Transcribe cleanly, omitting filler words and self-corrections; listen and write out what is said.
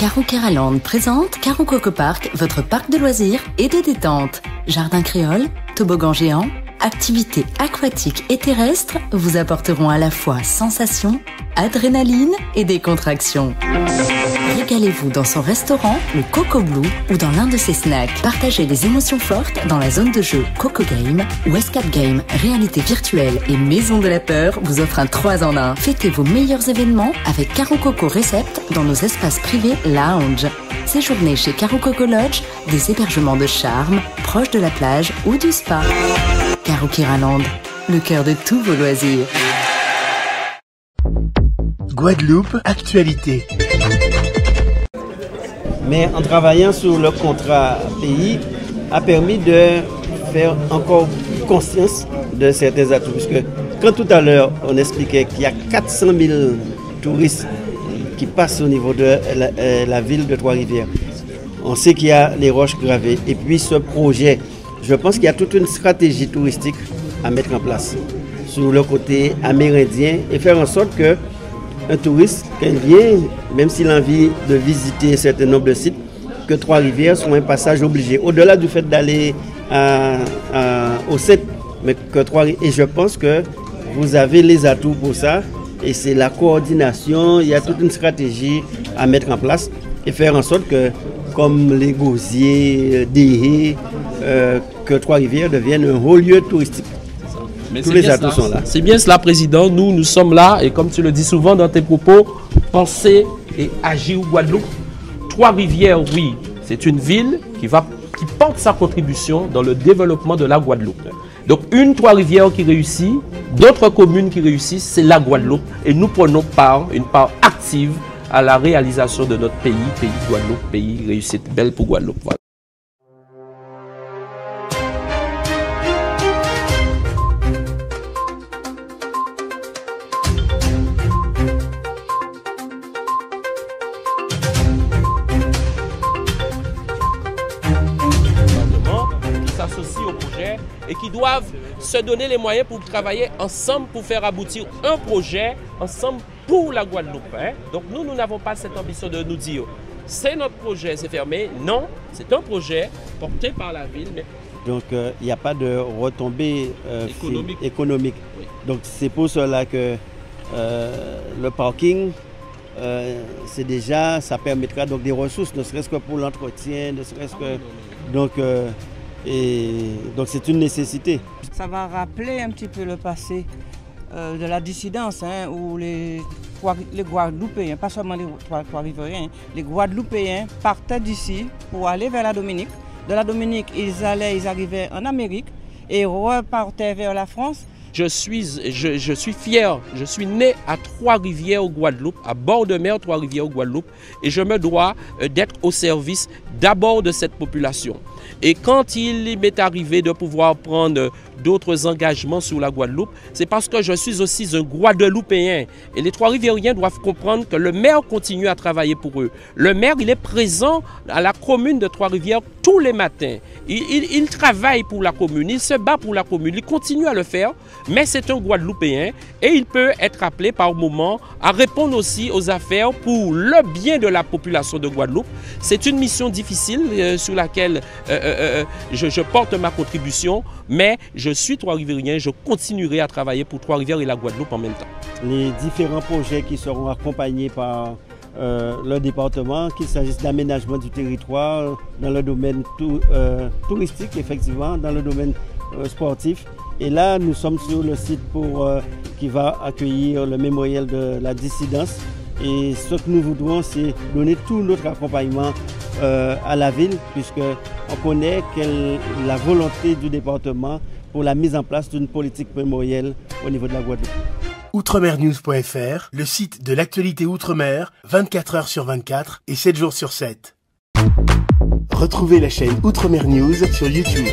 Caro Keraland présente Caro Coco Park, votre parc de loisirs et de détente. Jardin créole, toboggan géant, activités aquatiques et terrestres vous apporteront à la fois sensations, adrénaline et décontraction. Régalez-vous dans son restaurant, le Coco Blue, ou dans l'un de ses snacks. Partagez les émotions fortes dans la zone de jeu Coco Game, où Escape Game, réalité virtuelle et maison de la peur vous offre un 3 en 1. Fêtez vos meilleurs événements avec Caro Coco Recept dans nos espaces privés lounge. Séjournez chez Caro Coco Lodge, des hébergements de charme, proches de la plage ou du spa. Caro Keraland, le cœur de tous vos loisirs. Guadeloupe, actualité. Mais en travaillant sur le contrat pays, a permis de faire encore conscience de certains atouts. Puisque quand tout à l'heure, on expliquait qu'il y a 400 000 touristes qui passent au niveau de la ville de Trois-Rivières, on sait qu'il y a les roches gravées. Et puis ce projet, je pense qu'il y a toute une stratégie touristique à mettre en place sur le côté amérindien et faire en sorte que un touriste, quand il vient, même s'il a envie de visiter un certain nombre de sites, que Trois-Rivières soit un passage obligé. Au-delà du fait d'aller au site, mais que et je pense que vous avez les atouts pour ça. Et c'est la coordination, il y a toute une stratégie à mettre en place et faire en sorte que, comme les gosiers, des haies, que Trois-Rivières devienne un haut lieu touristique. Mais tous les atouts sont là. C'est bien cela, Président. Nous sommes là et comme tu le dis souvent dans tes propos, penser et agir au Guadeloupe. Trois-Rivières, oui, c'est une ville qui porte sa contribution dans le développement de la Guadeloupe. Donc une Trois-Rivières qui réussit, d'autres communes qui réussissent, c'est la Guadeloupe. Et nous prenons une part active à la réalisation de notre pays Guadeloupe, pays réussite belle pour Guadeloupe. Voilà. S'associent au projet et qui doivent se donner les moyens pour travailler ensemble pour faire aboutir un projet ensemble pour la Guadeloupe. Donc nous n'avons pas cette ambition de nous dire c'est notre projet, c'est fermé. Non, c'est un projet porté par la ville. Mais... Donc il n'y a pas de retombées économiques. Oui. Donc c'est pour cela que le parking, c'est déjà, ça permettra donc des ressources, ne serait-ce que pour l'entretien, ne serait-ce que... Donc c'est une nécessité. Ça va rappeler un petit peu le passé de la dissidence, où les Guadeloupéens, pas seulement les Trois-Rivériens, les Guadeloupéens partaient d'ici pour aller vers la Dominique. De la Dominique, ils arrivaient en Amérique et repartaient vers la France. Je suis fier, je suis né à Trois-Rivières au Guadeloupe, à bord de mer Trois-Rivières au Guadeloupe, et je me dois d'être au service d'abord de cette population. Et quand il m'est arrivé de pouvoir prendre d'autres engagements sur la Guadeloupe, c'est parce que je suis aussi un Guadeloupéen. Et les Trois-Rivériens doivent comprendre que le maire continue à travailler pour eux. Le maire, il est présent à la commune de Trois-Rivières tous les matins. Il travaille pour la commune, il se bat pour la commune, il continue à le faire, mais c'est un Guadeloupéen et il peut être appelé par moment à répondre aussi aux affaires pour le bien de la population de Guadeloupe. C'est une mission difficile sur laquelle je porte ma contribution, mais je suis Trois-Rivérien, je continuerai à travailler pour Trois-Rivières et la Guadeloupe en même temps. Les différents projets qui seront accompagnés par le département, qu'il s'agisse d'aménagement du territoire, dans le domaine touristique, effectivement, dans le domaine sportif. Et là, nous sommes sur le site qui va accueillir le mémorial de la dissidence. Et ce que nous voudrons, c'est donner tout notre accompagnement à la ville, puisqu'on connaît la volonté du département pour la mise en place d'une politique mémorielle au niveau de la Guadeloupe. Outremernews.fr, le site de l'actualité Outre-mer, 24 heures sur 24 et 7 jours sur 7. Retrouvez la chaîne Outremer News sur YouTube.